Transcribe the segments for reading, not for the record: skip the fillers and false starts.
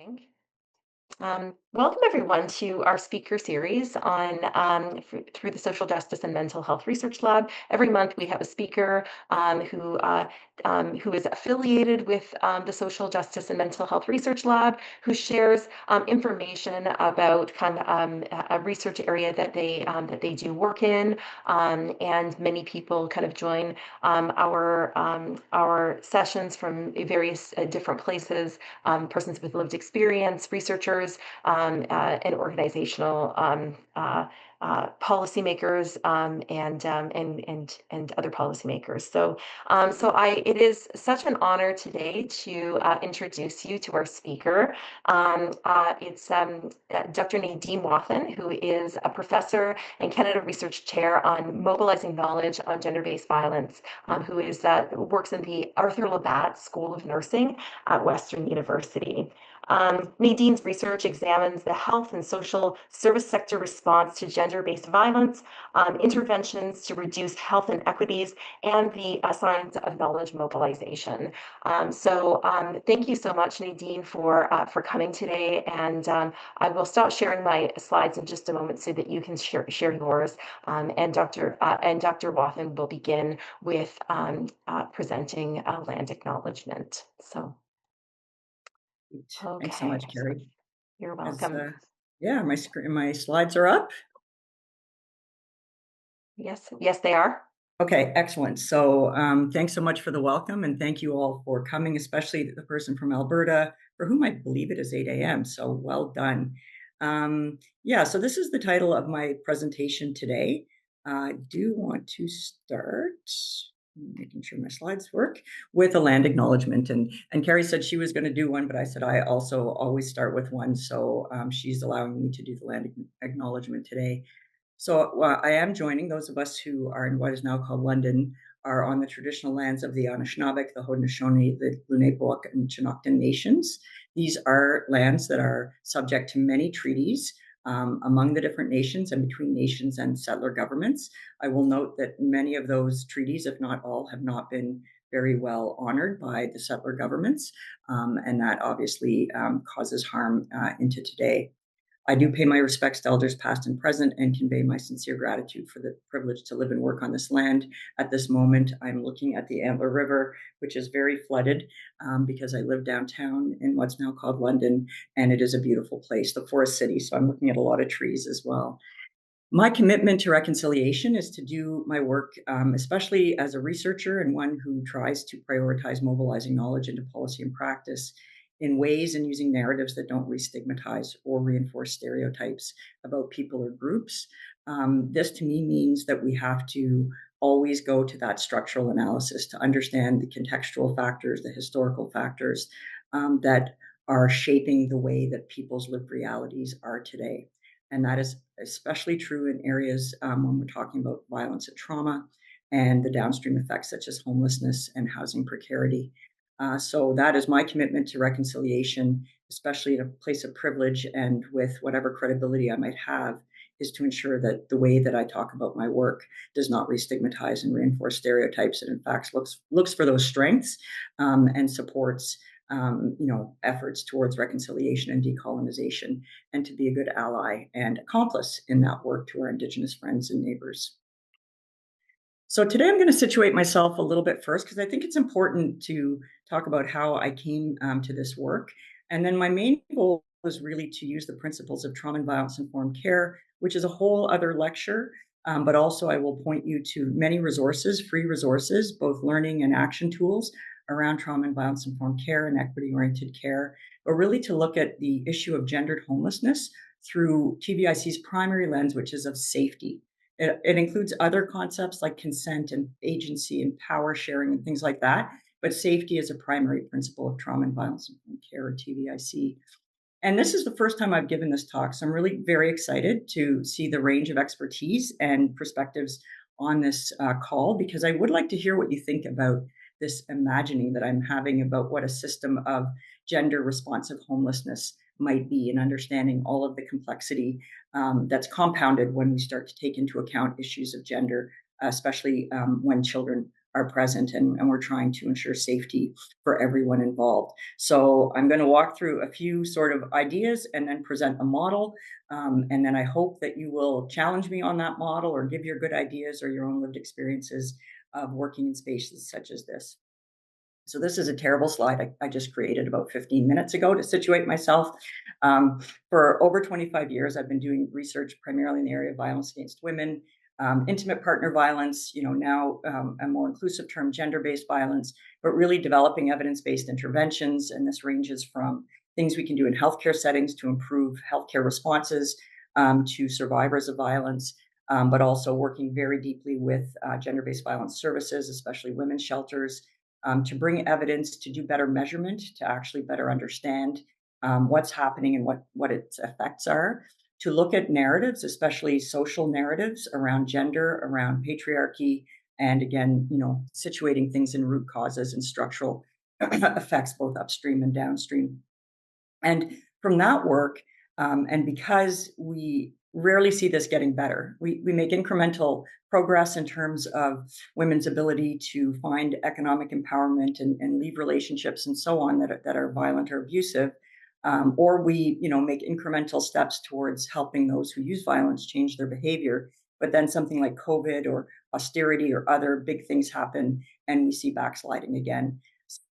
morning. Welcome everyone to our speaker series on through the Social Justice and Mental Health Research Lab. Every month we have a speaker who is affiliated with the Social Justice and Mental Health Research Lab, who shares information about kind of a research area that they do work in, and many people kind of join our sessions from various different places, persons with lived experience, researchers, and organizational policymakers, and other policymakers. It is such an honor today to introduce you to our speaker. It's Dr. Nadine Wathen, who is a professor and Canada Research Chair on mobilizing knowledge on gender-based violence, who works in the Arthur Labatt School of Nursing at Western University. Nadine's research examines the health and social service sector response to gender-based violence, interventions to reduce health inequities, and the science of knowledge mobilization. Thank you so much, Nadine, for coming today. And I will stop sharing my slides in just a moment so that you can share yours. Dr. Wathen will begin with presenting a land acknowledgement. So. Thanks so much, Okay, so Carrie. you're As, welcome. yeah, my slides are up. Yes, they are. Okay, excellent. So thanks so much for the welcome, and thank you all for coming, especially the person from Alberta, for whom I believe it is 8 a.m., so well done. Yeah, so this is the title of my presentation today. I do want to start making sure my slides work with a land acknowledgement. And Carrie said she was going to do one, but I said I also always start with one. So she's allowing me to do the land acknowledgement today. So I am joining those of us who are in what is now called London, are on the traditional lands of the Anishinaabe, the Haudenosaunee, the Lunapawak, and Chinookan nations. These are lands that are subject to many treaties among the different nations and between nations and settler governments. I will note that many of those treaties, if not all, have not been very well honored by the settler governments, and that obviously causes harm into today. I do pay my respects to elders past and present and convey my sincere gratitude for the privilege to live and work on this land. At this moment, I'm looking at the Ambler River, which is very flooded because I live downtown in what's now called London, and it is a beautiful place, the forest city. So I'm looking at a lot of trees as well. My commitment to reconciliation is to do my work, especially as a researcher and one who tries to prioritize mobilizing knowledge into policy and practice in ways and using narratives that don't re-stigmatize or reinforce stereotypes about people or groups. This to me means that we have to always go to that structural analysis to understand the contextual factors, the historical factors that are shaping the way that people's lived realities are today. And that is especially true in areas when we're talking about violence and trauma and the downstream effects such as homelessness and housing precarity. So that is my commitment to reconciliation, especially in a place of privilege and with whatever credibility I might have, is to ensure that the way that I talk about my work does not re-stigmatize and reinforce stereotypes, and in fact looks for those strengths and supports efforts towards reconciliation and decolonization, and to be a good ally and accomplice in that work to our Indigenous friends and neighbors. So today I'm going to situate myself a little bit first because I think it's important to talk about how I came to this work. And then my main goal was really to use the principles of trauma and violence informed care, which is a whole other lecture. But also I will point you to many resources, free resources, both learning and action tools around trauma and violence informed care and equity oriented care, but really to look at the issue of gendered homelessness through TVIC's primary lens, which is of safety. It includes other concepts like consent and agency and power sharing and things like that, but safety is a primary principle of trauma and violence informed care, or TVIC. And this is the first time I've given this talk, so I'm really very excited to see the range of expertise and perspectives on this call, because I would like to hear what you think about this imagining that I'm having about what a system of gender responsive homelessness might be, and understanding all of the complexity that's compounded when we start to take into account issues of gender, especially when children are present, and we're trying to ensure safety for everyone involved. So I'm going to walk through a few sort of ideas and then present a model. And then I hope that you will challenge me on that model or give your good ideas or your own lived experiences of working in spaces such as this. So this is a terrible slide I just created about 15 minutes ago to situate myself. Um, for over 25 years, I've been doing research primarily in the area of violence against women, intimate partner violence, now a more inclusive term, gender-based violence, but really developing evidence-based interventions. And this ranges from things we can do in healthcare settings to improve healthcare responses to survivors of violence, but also working very deeply with gender-based violence services, especially women's shelters, to bring evidence, to do better measurement, to actually better understand what's happening and what its effects are, to look at narratives, especially social narratives around gender, around patriarchy, and again, situating things in root causes and structural effects, both upstream and downstream. And from that work, and because we rarely see this getting better, we make incremental progress in terms of women's ability to find economic empowerment and leave relationships and so on that are violent or abusive. Or we, make incremental steps towards helping those who use violence change their behavior. But then something like COVID or austerity or other big things happen, and we see backsliding again.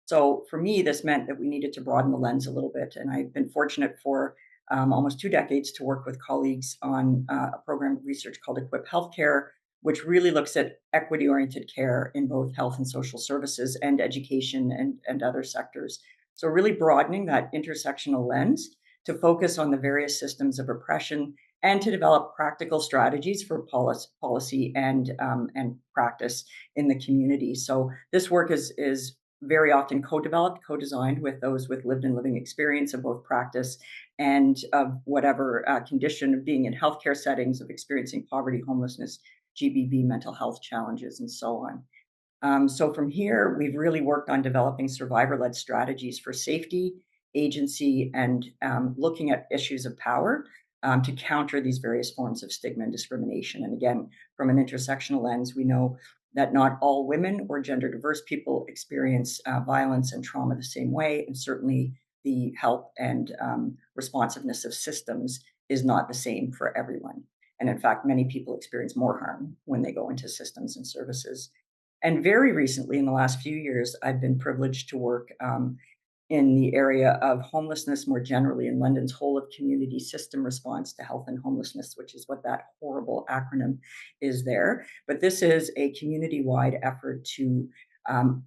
So for me, this meant that we needed to broaden the lens a little bit. And I've been fortunate for almost 2 decades to work with colleagues on a program of research called Equip Healthcare, which really looks at equity oriented care in both health and social services and education and other sectors. So, really broadening that intersectional lens to focus on the various systems of oppression and to develop practical strategies for policy and practice in the community. So, this work is very often co-developed, co-designed with those with lived and living experience of both practice and of whatever condition of being in healthcare settings, of experiencing poverty, homelessness, GBV, mental health challenges, and so on. So from here, we've really worked on developing survivor-led strategies for safety, agency, and looking at issues of power to counter these various forms of stigma and discrimination. And again, from an intersectional lens, we know that not all women or gender diverse people experience violence and trauma the same way, and certainly the help and responsiveness of systems is not the same for everyone. And in fact, many people experience more harm when they go into systems and services. And very recently, in the last few years, I've been privileged to work in the area of homelessness more generally in London's whole of community system response to health and homelessness, which is what that horrible acronym is there. But this is a community-wide effort to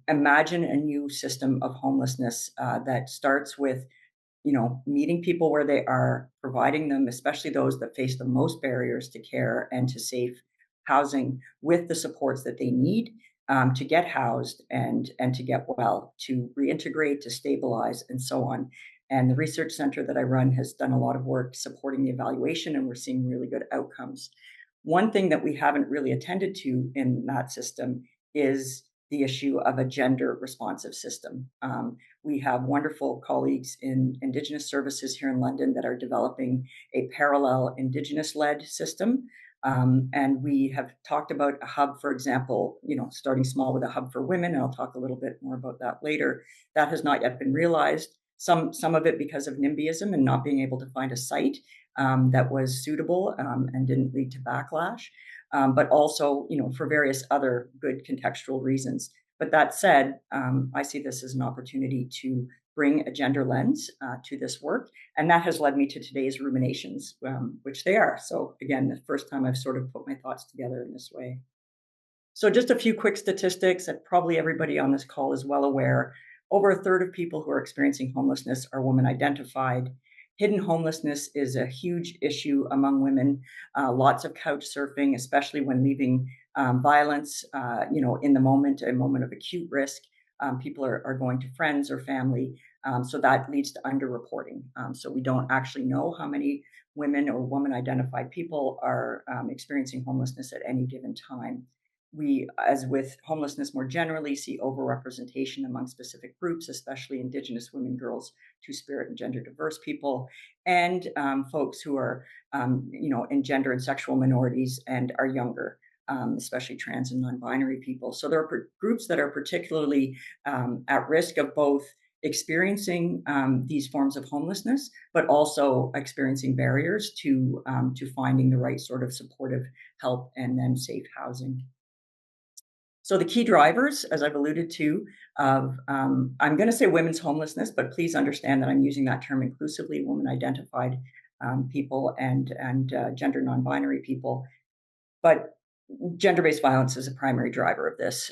imagine a new system of homelessness that starts with meeting people where they are, providing them, especially those that face the most barriers to care and to safe housing, with the supports that they need to get housed and to get well, to reintegrate, to stabilize, and so on. And the research center that I run has done a lot of work supporting the evaluation, and we're seeing really good outcomes. One thing that we haven't really attended to in that system is the issue of a gender responsive system. We have wonderful colleagues in Indigenous services here in London that are developing a parallel Indigenous-led system. And we have talked about a hub, for example, starting small with a hub for women, and I'll talk a little bit more about that later. That has not yet been realized. Some of it because of NIMBYism and not being able to find a site that was suitable and didn't lead to backlash, but also, for various other good contextual reasons. But that said, I see this as an opportunity to bring a gender lens to this work. And that has led me to today's ruminations, which they are. So again, the first time I've sort of put my thoughts together in this way. So just a few quick statistics that probably everybody on this call is well aware. Over a third of people who are experiencing homelessness are women identified. Hidden homelessness is a huge issue among women. Lots of couch surfing, especially when leaving violence, in the moment, a moment of acute risk. People are going to friends or family. So that leads to underreporting. So we don't actually know how many women or woman identified people are experiencing homelessness at any given time. We, as with homelessness more generally, see overrepresentation among specific groups, especially Indigenous women, girls, Two-Spirit, and gender diverse people, and folks who are, in gender and sexual minorities and are younger. especially trans and non-binary people. So there are groups that are particularly at risk of both experiencing these forms of homelessness, but also experiencing barriers to finding the right sort of supportive help and then safe housing. So the key drivers, as I've alluded to, of I'm going to say women's homelessness, but please understand that I'm using that term inclusively: women identified people and gender non-binary people. But gender-based violence is a primary driver of this.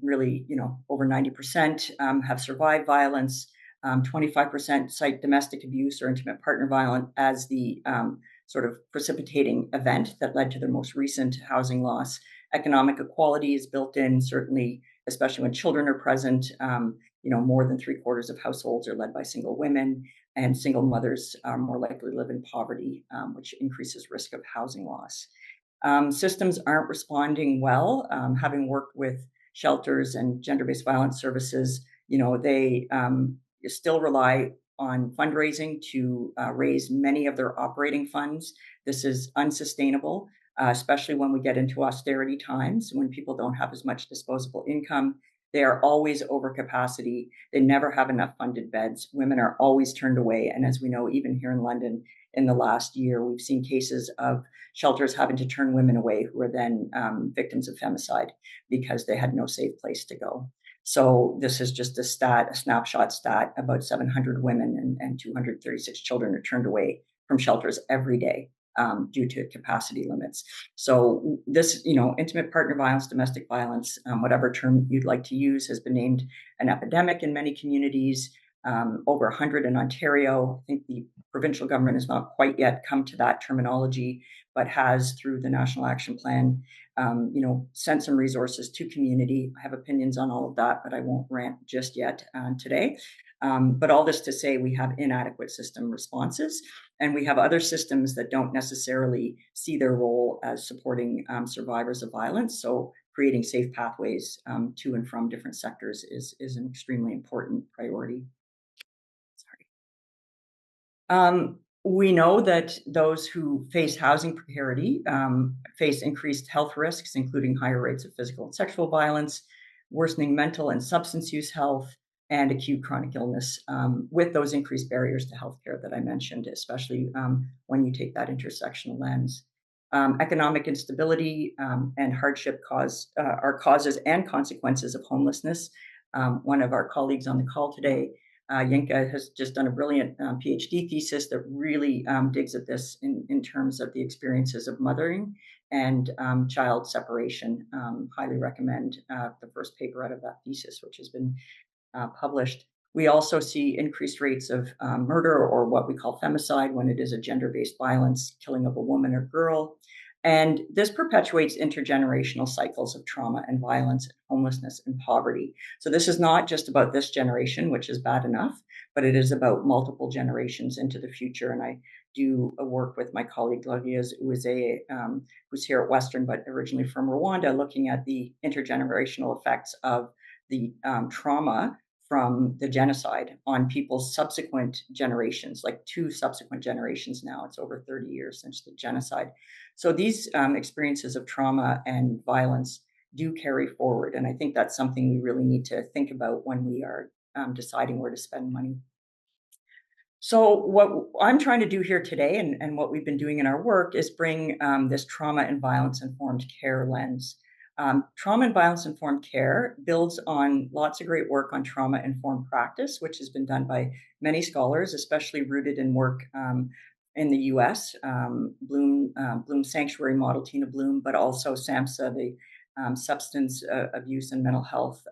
Really, over 90% have survived violence. 25% cite domestic abuse or intimate partner violence as the sort of precipitating event that led to their most recent housing loss. Economic equality is built in, certainly, especially when children are present. More than 3/4 of households are led by single women, and single mothers are more likely to live in poverty, which increases risk of housing loss. Systems aren't responding well. Having worked with shelters and gender-based violence services, they still rely on fundraising to raise many of their operating funds. This is unsustainable, especially when we get into austerity times, when people don't have as much disposable income. They are always over capacity. They never have enough funded beds. Women are always turned away. And as we know, even here in London, in the last year, we've seen cases of shelters having to turn women away who are then victims of femicide because they had no safe place to go. So this is just a snapshot stat. About 700 women and 236 children are turned away from shelters every day due to capacity limits. So this, intimate partner violence, domestic violence, whatever term you'd like to use, has been named an epidemic in many communities. Over 100 in Ontario. I think the provincial government has not quite yet come to that terminology, but has, through the National Action Plan, sent some resources to community. I have opinions on all of that, but I won't rant just yet today. But all this to say, we have inadequate system responses, and we have other systems that don't necessarily see their role as supporting survivors of violence. So creating safe pathways to and from different sectors is an extremely important priority. We know that those who face housing precarity face increased health risks, including higher rates of physical and sexual violence, worsening mental and substance use health, and acute chronic illness, with those increased barriers to healthcare that I mentioned, especially when you take that intersectional lens. Economic instability and hardship are causes and consequences of homelessness. One of our colleagues on the call today, Yinka, has just done a brilliant PhD thesis that really digs at this in terms of the experiences of mothering and child separation. Highly recommend the first paper out of that thesis, which has been published. We also see increased rates of murder, or what we call femicide, when it is a gender-based violence, killing of a woman or girl. And this perpetuates intergenerational cycles of trauma and violence, homelessness and poverty. So this is not just about this generation, which is bad enough, but it is about multiple generations into the future. And I do work with my colleague Lavia's Uwizeye, who's here at Western, but originally from Rwanda, looking at the intergenerational effects of the trauma from the genocide on people's subsequent generations, like 2 subsequent generations now. It's over 30 years since the genocide. So these experiences of trauma and violence do carry forward. And I think that's something we really need to think about when we are deciding where to spend money. So what I'm trying to do here today, and what we've been doing in our work, is bring this trauma and violence informed care lens. Trauma and violence informed care builds on lots of great work on trauma informed practice, which has been done by many scholars, especially rooted in work in the US, Bloom Sanctuary Model, Tina Bloom, but also SAMHSA, the Substance Abuse and Mental Health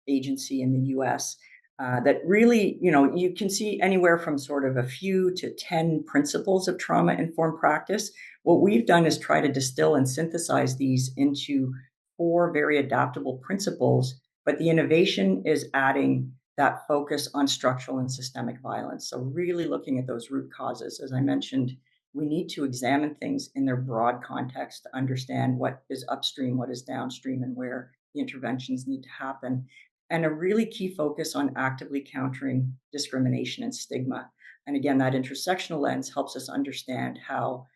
Agency in the US. That really, you can see anywhere from sort of a few to 10 principles of trauma-informed practice. What we've done is try to distill and synthesize these into 4 very adaptable principles, but the innovation is adding that focus on structural and systemic violence. So really looking at those root causes. As I mentioned, we need to examine things in their broad context to understand what is upstream, what is downstream, and where the interventions need to happen. And a really key focus on actively countering discrimination and stigma. And again, that intersectional lens helps us understand how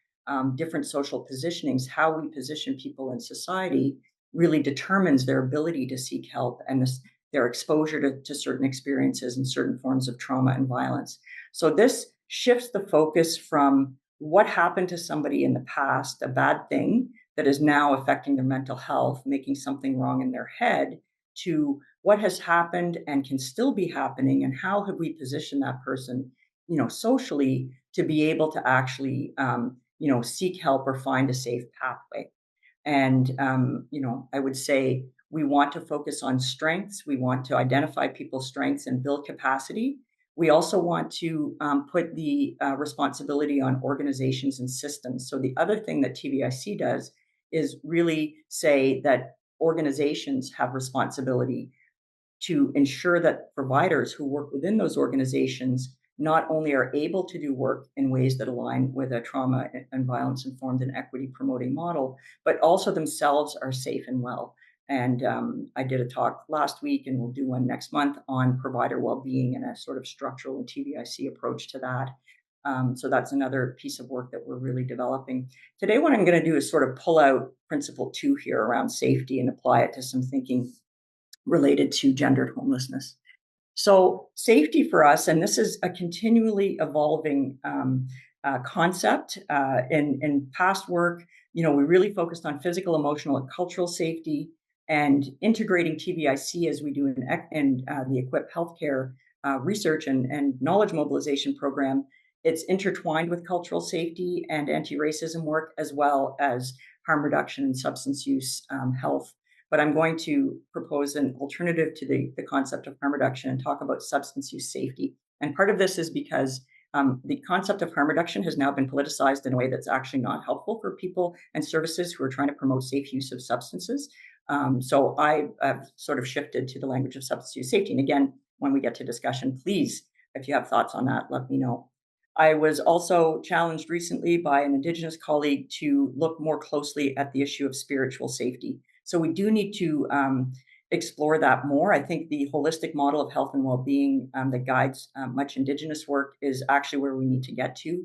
different social positionings, how we position people in society really determines their ability to seek help and their exposure to certain experiences and certain forms of trauma and violence. So this shifts the focus from what happened to somebody in the past, a bad thing that is now affecting their mental health, making something wrong in their head, to what has happened and can still be happening, and how have we positioned that person, socially, to be able to actually, seek help or find a safe pathway. And, I would say we want to focus on strengths. We want to identify people's strengths and build capacity. We also want to put the responsibility on organizations and systems. So the other thing that TVIC does is really say that organizations have responsibility to ensure that providers who work within those organizations not only are able to do work in ways that align with a trauma and violence informed and equity promoting model, but also themselves are safe and well. And I did a talk last week, and we'll do one next month on provider well-being and a sort of structural and TVIC approach to that. So that's another piece of work that we're really developing. Today, what I'm going to do is sort of pull out principle 2 here around safety and apply it to some thinking related to gendered homelessness. So, safety for us, and this is a continually evolving concept. In past work, we really focused on physical, emotional, and cultural safety, and integrating TVIC as we do in the Equip Healthcare research and knowledge mobilization program. It's intertwined with cultural safety and anti-racism work, as well as harm reduction and substance use health. But I'm going to propose an alternative to the concept of harm reduction and talk about substance use safety. And part of this is because the concept of harm reduction has now been politicized in a way that's actually not helpful for people and services who are trying to promote safe use of substances. So I have sort of shifted to the language of substance use safety. And again, when we get to discussion, please, if you have thoughts on that, let me know. I was also challenged recently by an Indigenous colleague to look more closely at the issue of spiritual safety. So we do need to explore that more. I think the holistic model of health and well-being that guides much Indigenous work is actually where we need to get to.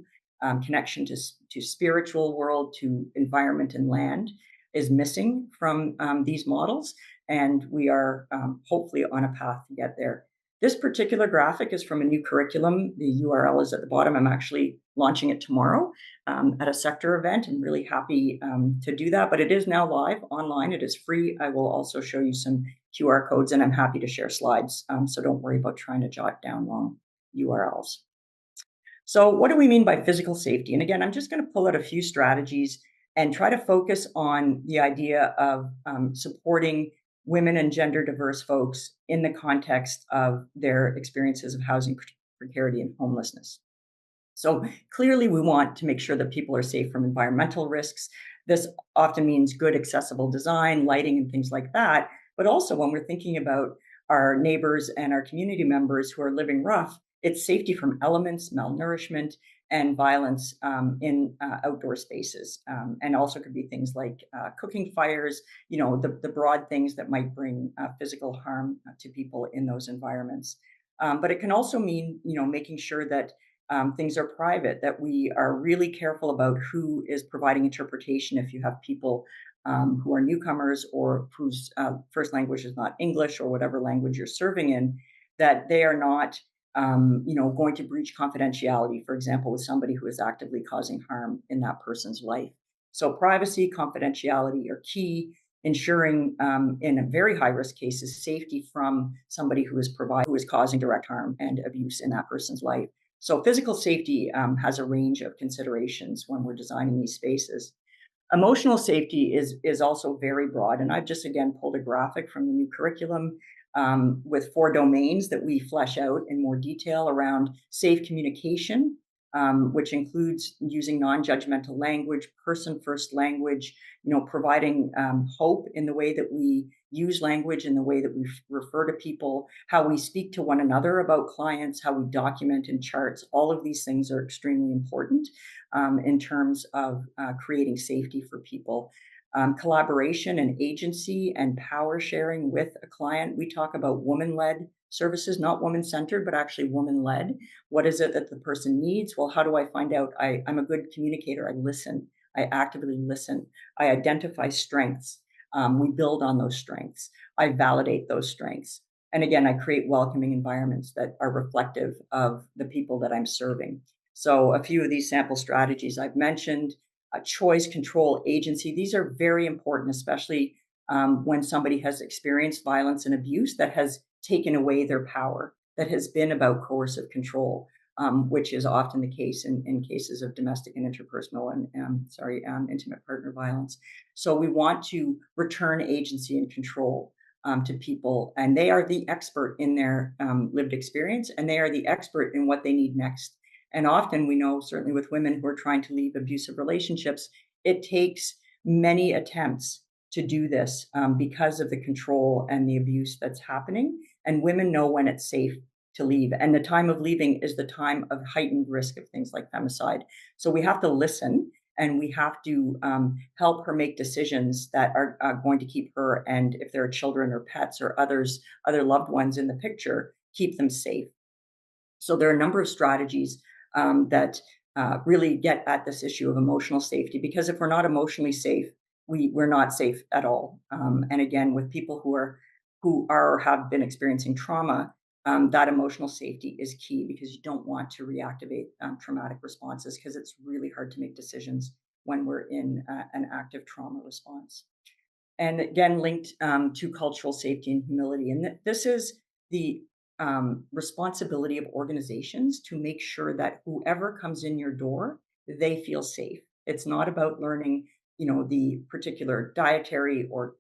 Connection to spiritual world, to environment and land is missing from these models, and we are hopefully on a path to get there. This particular graphic is from a new curriculum. The URL is at the bottom. I'm actually launching it tomorrow at a sector event. I'm really happy to do that, but it is now live online. It is free. I will also show you some QR codes, and I'm happy to share slides. So don't worry about trying to jot down long URLs. So what do we mean by physical safety? And again, I'm just going to pull out a few strategies and try to focus on the idea of supporting women and gender diverse folks in the context of their experiences of housing precarity and homelessness. So clearly, we want to make sure that people are safe from environmental risks. This often means good, accessible design, lighting, and things like that. But also, when we're thinking about our neighbors and our community members who are living rough, it's safety from elements, malnourishment, and violence in outdoor spaces. And also could be things like cooking fires, the broad things that might bring physical harm to people in those environments. But it can also mean, making sure that things are private, that we are really careful about who is providing interpretation. If you have people who are newcomers or whose first language is not English or whatever language you're serving in, that they are not going to breach confidentiality, for example, with somebody who is actively causing harm in that person's life. So privacy, confidentiality are key, ensuring in a very high risk cases, safety from somebody who is causing direct harm and abuse in that person's life. So physical safety has a range of considerations when we're designing these spaces. Emotional safety is also very broad, and I've just again pulled a graphic from the new curriculum with 4 domains that we flesh out in more detail around safe communication, which includes using non-judgmental language, person-first language, providing hope in the way that we use language, in the way that we refer to people, how we speak to one another about clients, how we document in charts. All of these things are extremely important in terms of creating safety for people. Collaboration and agency and power sharing with a client. We talk about woman-led services, not woman-centered, but actually woman-led. What is it that the person needs? Well, how do I find out? I'm a good communicator. I listen. I actively listen. I identify strengths. We build on those strengths. I validate those strengths. And again, I create welcoming environments that are reflective of the people that I'm serving. So a few of these sample strategies I've mentioned, choice, control, agency, these are very important, especially when somebody has experienced violence and abuse that has taken away their power, that has been about coercive control, which is often the case in cases of domestic and interpersonal and intimate partner violence. So we want to return agency and control to people, and they are the expert in their lived experience, and they are the expert in what they need next. And often we know, certainly with women who are trying to leave abusive relationships, it takes many attempts to do this because of the control and the abuse that's happening. And women know when it's safe to leave. And the time of leaving is the time of heightened risk of things like femicide. So we have to listen, and we have to help her make decisions that are going to keep her, and if there are children or pets or other loved ones in the picture, keep them safe. So there are a number of strategies that really get at this issue of emotional safety, because if we're not emotionally safe, we're not safe at all. And again, with people who have been experiencing trauma, that emotional safety is key, because you don't want to reactivate traumatic responses, because it's really hard to make decisions when we're in an active trauma response. And again, linked to cultural safety and humility. And this is the responsibility of organizations to make sure that whoever comes in your door, they feel safe. It's not about learning, the particular dietary or,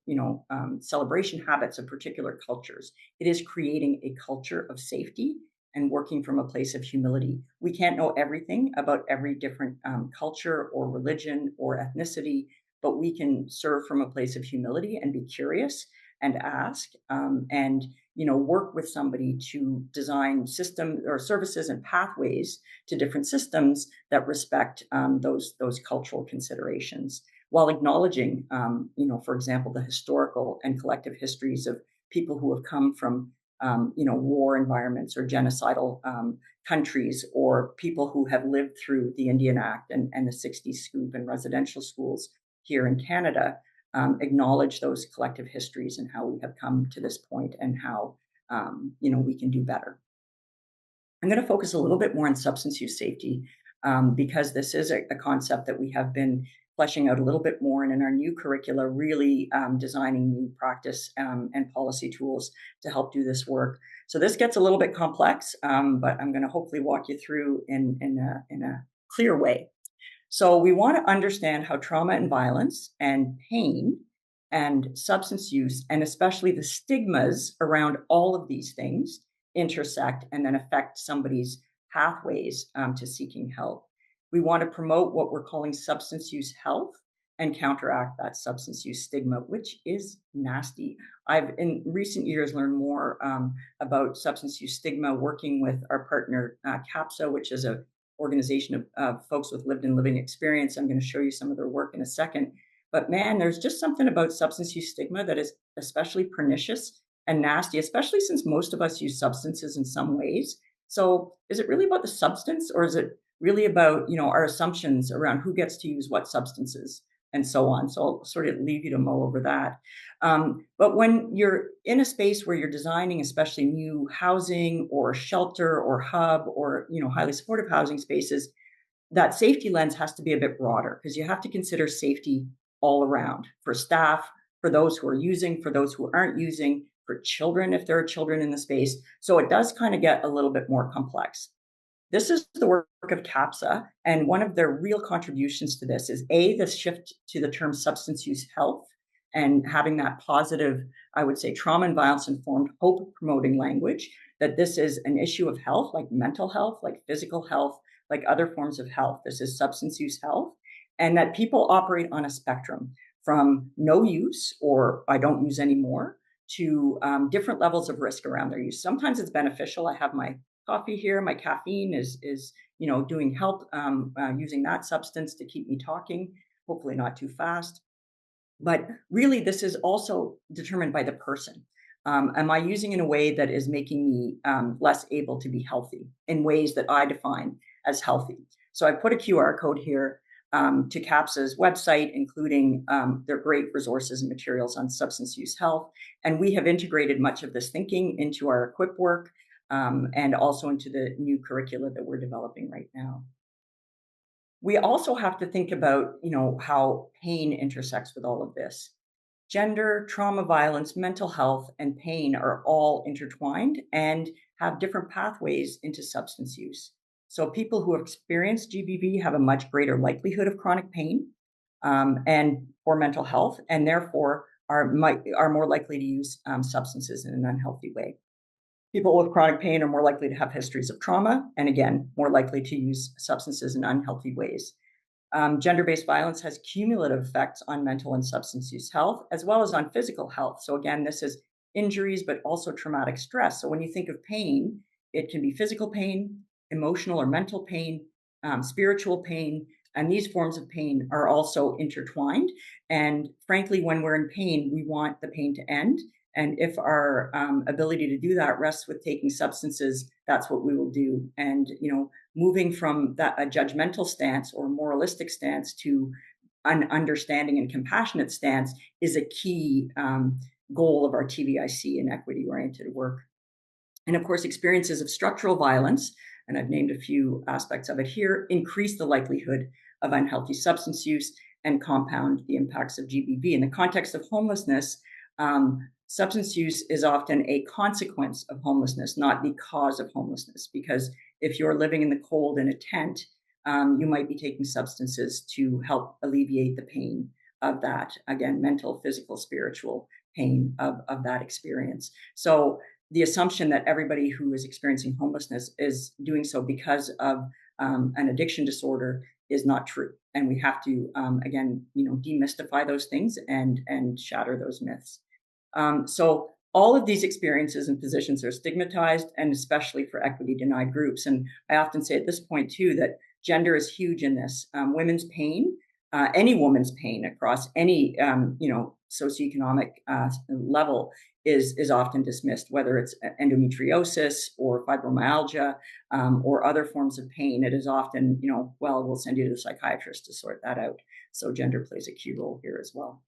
celebration habits of particular cultures. It is creating a culture of safety and working from a place of humility. We can't know everything about every different culture or religion or ethnicity, but we can serve from a place of humility and be curious and ask, and work with somebody to design system or services and pathways to different systems that respect those cultural considerations, while acknowledging, for example, the historical and collective histories of people who have come from war environments or genocidal countries, or people who have lived through the Indian Act and the 60s scoop and residential schools here in Canada. Acknowledge those collective histories and how we have come to this point, and how we can do better. I'm going to focus a little bit more on substance use safety, because this is a concept that we have been fleshing out a little bit more, and in our new curricula, really designing new practice and policy tools to help do this work. So this gets a little bit complex, but I'm going to hopefully walk you through in a clear way. So we want to understand how trauma and violence and pain and substance use, and especially the stigmas around all of these things, intersect and then affect somebody's pathways to seeking help. We want to promote what we're calling substance use health and counteract that substance use stigma, which is nasty. I've in recent years learned more about substance use stigma working with our partner CAPSA, which is a organization of folks with lived and living experience. I'm going to show you some of their work in a second. But man, there's just something about substance use stigma that is especially pernicious and nasty, especially since most of us use substances in some ways. So is it really about the substance, or is it really about, our assumptions around who gets to use what substances and so on? So I'll sort of leave you to mull over that. But when you're in a space where you're designing, especially new housing or shelter or hub or, highly supportive housing spaces, that safety lens has to be a bit broader, because you have to consider safety all around, for staff, for those who are using, for those who aren't using, for children, if there are children in the space. So it does kind of get a little bit more complex. This is the work of CAPSA, and one of their real contributions to this is the shift to the term substance use health, and having that positive, I would say, trauma and violence informed, hope promoting language, that this is an issue of health, like mental health, like physical health, like other forms of health. This is substance use health, and that people operate on a spectrum from no use or I don't use anymore to different levels of risk around their use. Sometimes it's beneficial. I have my coffee here. My caffeine is doing help using that substance to keep me talking, hopefully not too fast. But really, this is also determined by the person. Am I using in a way that is making me less able to be healthy in ways that I define as healthy? So I put a QR code here to CAPSA's website, including their great resources and materials on substance use health. And we have integrated much of this thinking into our equip work and also into the new curricula that we're developing right now. We also have to think about, how pain intersects with all of this. Gender, trauma, violence, mental health, and pain are all intertwined and have different pathways into substance use. So people who experience GBV have a much greater likelihood of chronic pain and or mental health, and therefore are more likely to use substances in an unhealthy way. People with chronic pain are more likely to have histories of trauma, and again, more likely to use substances in unhealthy ways. Gender-based violence has cumulative effects on mental and substance use health, as well as on physical health. So again, this is injuries, but also traumatic stress. So when you think of pain, it can be physical pain, emotional or mental pain, spiritual pain, and these forms of pain are also intertwined. And frankly, when we're in pain, we want the pain to end. And if our ability to do that rests with taking substances, that's what we will do. And moving from a judgmental stance or moralistic stance to an understanding and compassionate stance is a key goal of our TVIC and equity-oriented work. And of course, experiences of structural violence, and I've named a few aspects of it here, increase the likelihood of unhealthy substance use and compound the impacts of GBV. In the context of homelessness, substance use is often a consequence of homelessness, not the cause of homelessness, because if you're living in the cold in a tent, you might be taking substances to help alleviate the pain of that, again, mental, physical, spiritual pain of that experience. So the assumption that everybody who is experiencing homelessness is doing so because of an addiction disorder is not true. And we have to, again, demystify those things and shatter those myths. So all of these experiences and positions are stigmatized, and especially for equity denied groups. And I often say at this point too that gender is huge in this. Women's pain, any woman's pain across any socioeconomic level is often dismissed, whether it's endometriosis or fibromyalgia or other forms of pain. It is often, well, we'll send you to the psychiatrist to sort that out. So gender plays a key role here as well.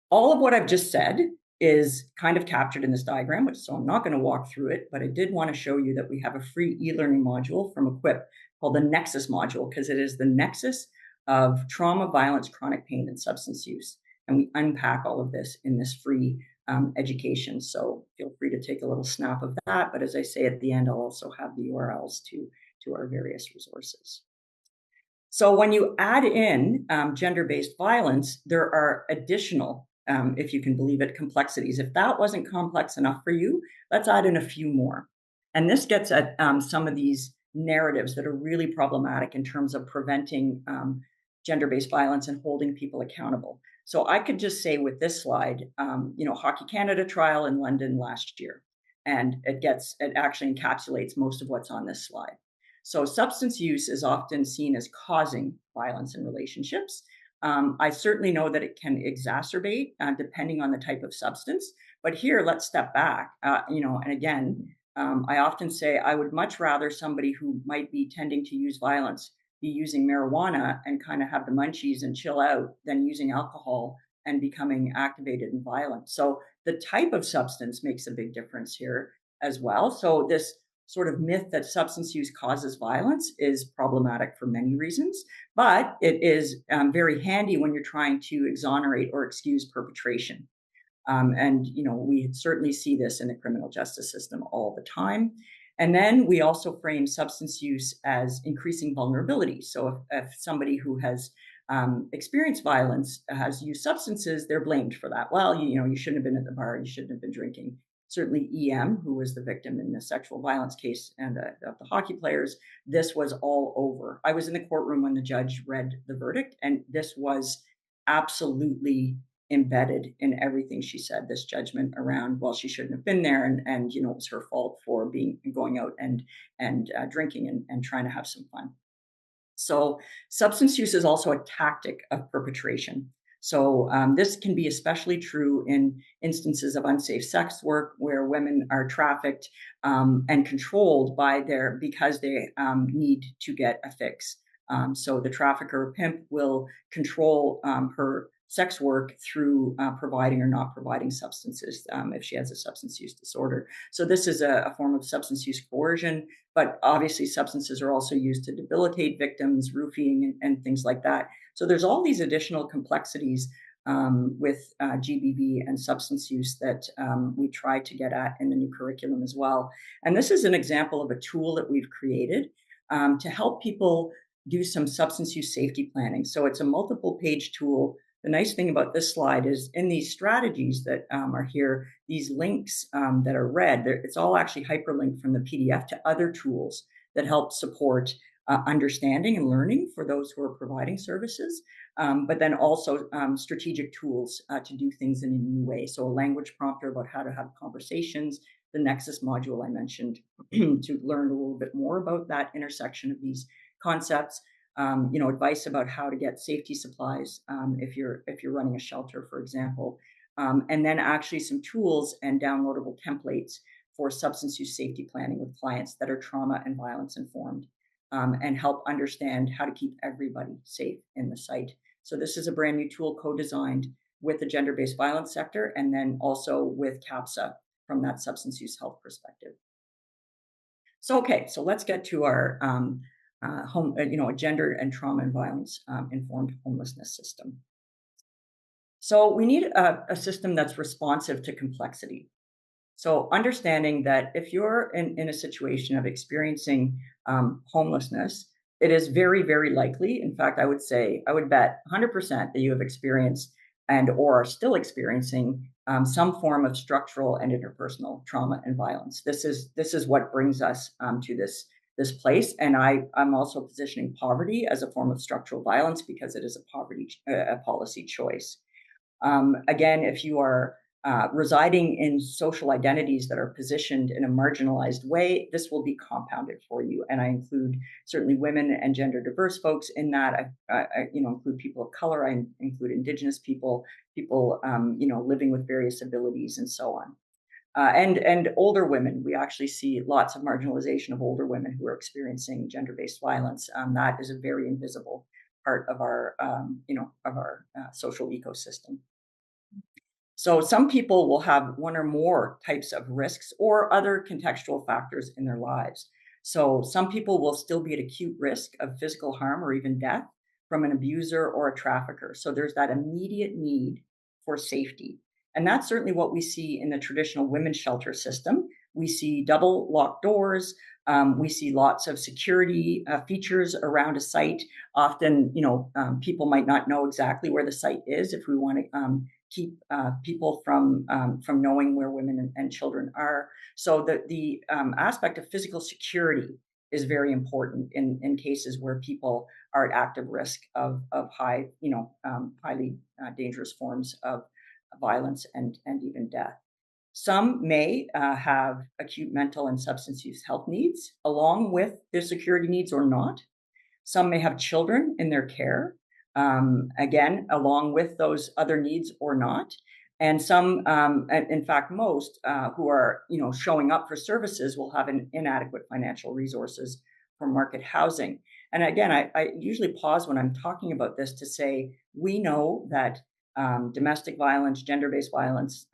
All of what I've just said is kind of captured in this diagram, so I'm not going to walk through it, but I did want to show you that we have a free e-learning module from Equip called the Nexus module, because it is the nexus of trauma, violence, chronic pain, and substance use. And we unpack all of this in this free education. So feel free to take a little snap of that. But as I say at the end, I'll also have the URLs to our various resources. So when you add in gender-based violence, there are additional, if you can believe it, complexities. If that wasn't complex enough for you, let's add in a few more. And this gets at some of these narratives that are really problematic in terms of preventing gender-based violence and holding people accountable. So I could just say with this slide, Hockey Canada trial in London last year, and it actually encapsulates most of what's on this slide. So substance use is often seen as causing violence in relationships. I certainly know that it can exacerbate depending on the type of substance. But here, let's step back. And again, I often say I would much rather somebody who might be tending to use violence be using marijuana and kind of have the munchies and chill out than using alcohol and becoming activated and violent. So the type of substance makes a big difference here as well. So this sort of myth that substance use causes violence is problematic for many reasons, but it is very handy when you're trying to exonerate or excuse perpetration. And we certainly see this in the criminal justice system all the time. And then we also frame substance use as increasing vulnerability. So if somebody who has experienced violence has used substances, they're blamed for that. Well, you shouldn't have been at the bar, you shouldn't have been drinking. Certainly EM, who was the victim in the sexual violence case and of the hockey players, this was all over. I was in the courtroom when the judge read the verdict, and this was absolutely embedded in everything she said, this judgment around, well, she shouldn't have been there, and it was her fault for going out and drinking and trying to have some fun. So substance use is also a tactic of perpetration. So this can be especially true in instances of unsafe sex work where women are trafficked and controlled because they need to get a fix. So the trafficker or pimp will control her sex work through providing or not providing substances if she has a substance use disorder. So this is a form of substance use coercion, but obviously substances are also used to debilitate victims, roofing, and things like that. So there's all these additional complexities with GBV and substance use that we try to get at in the new curriculum as well. And this is an example of a tool that we've created to help people do some substance use safety planning. So it's a multiple page tool. The nice thing about this slide is in these strategies that are here, these links that are red, it's all actually hyperlinked from the PDF to other tools that help support understanding and learning for those who are providing services, but then also strategic tools to do things in a new way. So a language prompter about how to have conversations, the Nexus module I mentioned to learn a little bit more about that intersection of these concepts, advice about how to get safety supplies if you're running a shelter, for example, and then actually some tools and downloadable templates for substance use safety planning with clients that are trauma and violence informed, and help understand how to keep everybody safe in the site. So this is a brand new tool co-designed with the gender-based violence sector and then also with CAPSA from that substance use health perspective. So, okay, so let's get to our a gender and trauma and violence informed homelessness system. So we need a system that's responsive to complexity. So understanding that if you're in a situation of experiencing homelessness, it is very, very likely. In fact, I would bet 100% that you have experienced and or are still experiencing some form of structural and interpersonal trauma and violence. This is what brings us to this place. And I'm also positioning poverty as a form of structural violence because it is a policy choice. Again, if you are residing in social identities that are positioned in a marginalized way, this will be compounded for you. And I include certainly women and gender diverse folks in that. I include people of color. I include Indigenous people living with various abilities and so on. And older women, we actually see lots of marginalization of older women who are experiencing gender-based violence. That is a very invisible part of our social ecosystem. So some people will have one or more types of risks or other contextual factors in their lives. So some people will still be at acute risk of physical harm or even death from an abuser or a trafficker. So there's that immediate need for safety. And that's certainly what we see in the traditional women's shelter system. We see double locked doors. We see lots of security features around a site. Often, people might not know exactly where the site is if we want to keep people from knowing where women and children are. So the aspect of physical security is very important in cases where people are at active risk of highly dangerous forms of violence and even death. Some may have acute mental and substance use health needs along with their security needs or not. Some may have children in their care, again, along with those other needs or not. And some, in fact, most who are, showing up for services will have inadequate financial resources for market housing. And again, I usually pause when I'm talking about this to say, we know that domestic violence, gender-based violence,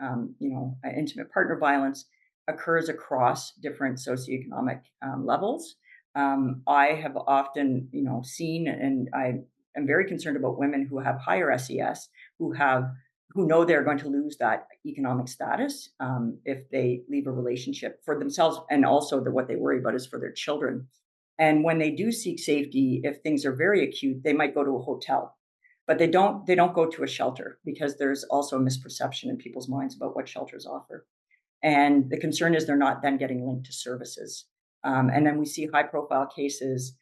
intimate partner violence occurs across different socioeconomic levels. I have often, seen, and I am very concerned about women who have higher SES, who know they're going to lose that economic status if they leave a relationship for themselves, and also what they worry about is for their children. And when they do seek safety, if things are very acute, they might go to a hotel, but they don't go to a shelter because there's also a misperception in people's minds about what shelters offer. And the concern is they're not then getting linked to services. And then we see high profile cases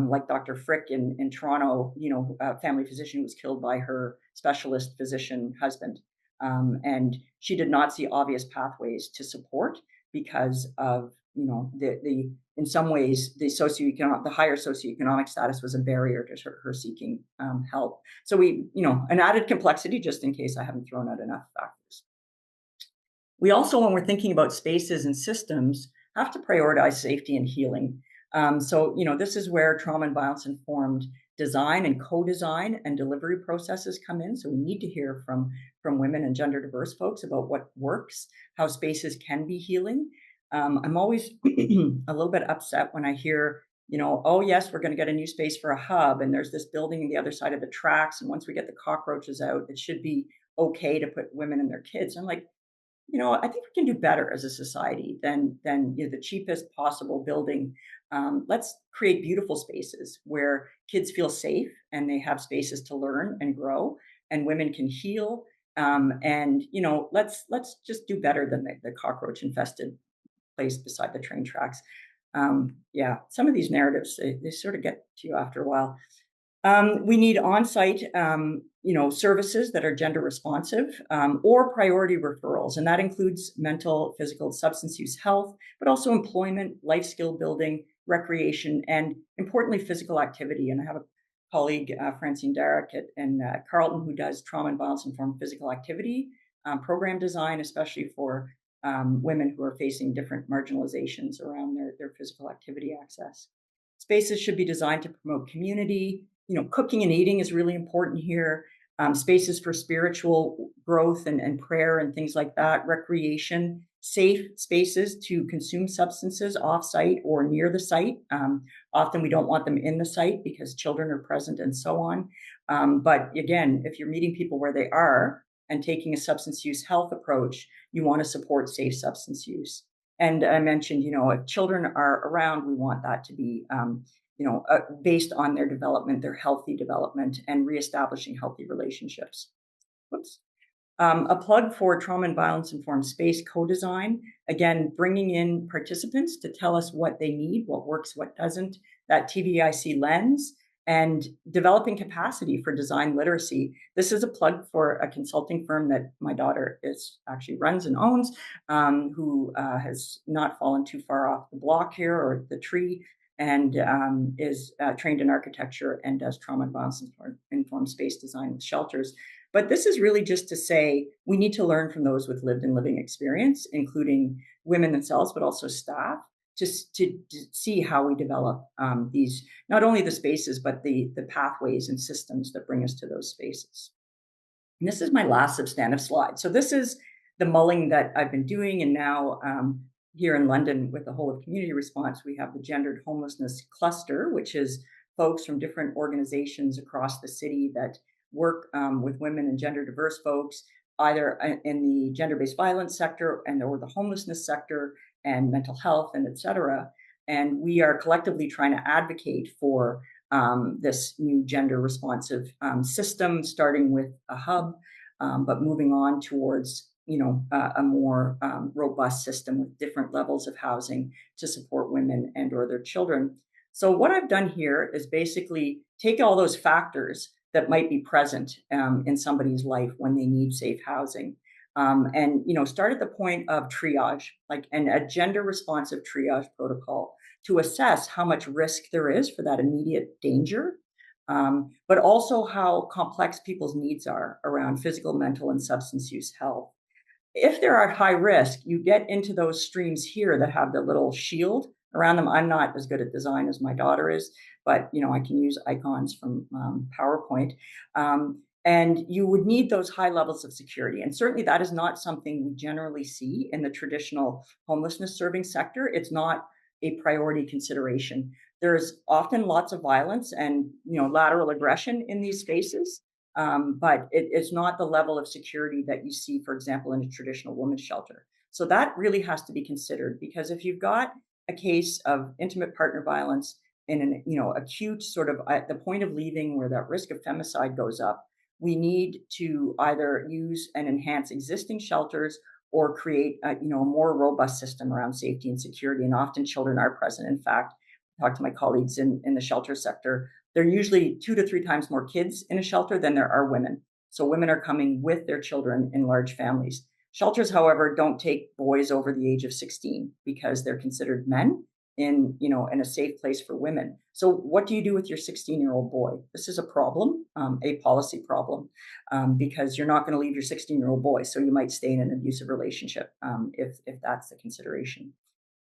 like Dr. Frick in Toronto, a family physician who was killed by her specialist physician husband. And she did not see obvious pathways to support because of, the in some ways the higher socioeconomic status was a barrier to her seeking help. So an added complexity, just in case I haven't thrown out enough factors. We also, when we're thinking about spaces and systems, have to prioritize safety and healing. This is where trauma and violence informed design and co-design and delivery processes come in. So we need to hear from women and gender diverse folks about what works, how spaces can be healing. I'm always a little bit upset when I hear, oh yes, we're going to get a new space for a hub, and there's this building on the other side of the tracks, and once we get the cockroaches out, it should be okay to put women and their kids. I'm like, I think we can do better as a society than the cheapest possible building. Let's create beautiful spaces where kids feel safe and they have spaces to learn and grow, and women can heal. Let's just do better than the cockroach infested place beside the train tracks. Some of these narratives they sort of get to you after a while. We need on-site, services that are gender responsive, or priority referrals, and that includes mental, physical, substance use health, but also employment, life skill building, recreation, and importantly, physical activity. And I have a colleague, Francine Derrick in Carleton, who does trauma and violence informed physical activity program design, especially for women who are facing different marginalizations around their physical activity access. Spaces should be designed to promote community. Cooking and eating is really important here. Spaces for spiritual growth and prayer and things like that. Recreation, safe spaces to consume substances off-site or near the site. Often we don't want them in the site because children are present and so on. But again, if you're meeting people where they are and taking a substance use health approach, you want to support safe substance use. And I mentioned, if children are around, we want that to be based on their development, their healthy development, and reestablishing healthy relationships. Whoops. A plug for trauma and violence informed space co-design. Again, bringing in participants to tell us what they need, what works, what doesn't, that TVIC lens, and developing capacity for design literacy. This is a plug for a consulting firm that my daughter actually runs and owns, who has not fallen too far off the block here or the tree, and is trained in architecture and does trauma and violence informed space design with shelters. But this is really just to say we need to learn from those with lived and living experience, including women themselves, but also staff, to see how we develop these, not only the spaces, but the pathways and systems that bring us to those spaces. And this is my last substantive slide. So this is the mulling that I've been doing, and now here in London with the whole of community response, we have the gendered homelessness cluster, which is folks from different organizations across the city that work with women and gender diverse folks, either in the gender-based violence sector or the homelessness sector and mental health and et cetera. And we are collectively trying to advocate for this new gender responsive system, starting with a hub, but moving on towards a more robust system with different levels of housing to support women and or their children. So what I've done here is basically take all those factors that might be present in somebody's life when they need safe housing, and start at the point of triage, and a gender responsive triage protocol to assess how much risk there is for that immediate danger, but also how complex people's needs are around physical, mental, and substance use health. If they're at high risk, you get into those streams here that have the little shield around them. I'm not as good at design as my daughter is, but I can use icons from PowerPoint. And you would need those high levels of security. And certainly that is not something we generally see in the traditional homelessness serving sector. It's not a priority consideration. There's often lots of violence and lateral aggression in these spaces. But it's not the level of security that you see, for example, in a traditional women's shelter. So that really has to be considered, because if you've got a case of intimate partner violence in an acute sort of at the point of leaving where that risk of femicide goes up, we need to either use and enhance existing shelters or create a more robust system around safety and security. And often children are present. In fact, I talk to my colleagues in the shelter sector. There are usually 2 to 3 times more kids in a shelter than there are women. So women are coming with their children in large families. Shelters, however, don't take boys over the age of 16 because they're considered men in a safe place for women. So what do you do with your 16-year-old boy? This is a problem, a policy problem, because you're not going to leave your 16-year-old boy. So you might stay in an abusive relationship if that's the consideration.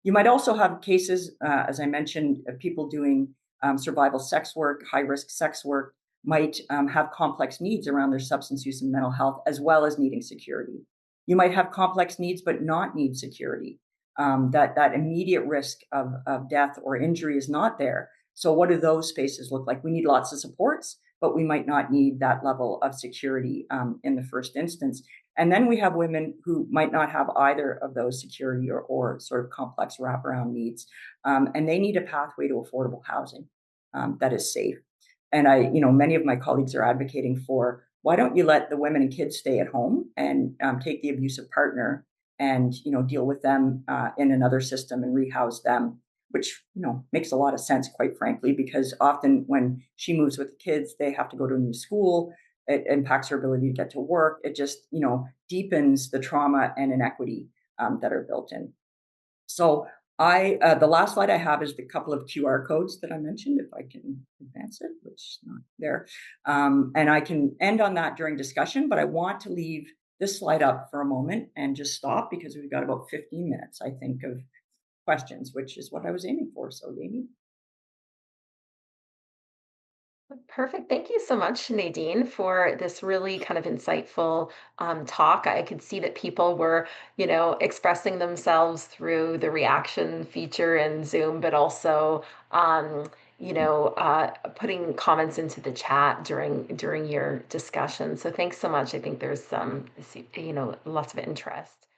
You might also have cases, as I mentioned, of people doing survival sex work, high risk sex work, might have complex needs around their substance use and mental health, as well as needing security. You might have complex needs, but not need security. That immediate risk of death or injury is not there. So, what do those spaces look like? We need lots of supports, but we might not need that level of security in the first instance. And then we have women who might not have either of those security or sort of complex wraparound needs. And they need a pathway to affordable housing that is safe. And many of my colleagues are advocating for why don't you let the women and kids stay at home and take the abusive partner and deal with them in another system and rehouse them, which makes a lot of sense, quite frankly, because often when she moves with the kids, they have to go to a new school. It impacts her ability to get to work. It just deepens the trauma and inequity that are built in. So the last slide I have is the couple of QR codes that I mentioned, if I can advance it, which is not there. And I can end on that during discussion, but I want to leave this slide up for a moment and just stop because we've got about 15 minutes, I think, of questions, which is what I was aiming for. So, Amy. Perfect. Thank you so much, Nadine, for this really kind of insightful talk. I could see that people were, expressing themselves through the reaction feature in Zoom, but also, putting comments into the chat during your discussion. So thanks so much. I think there's lots of interest.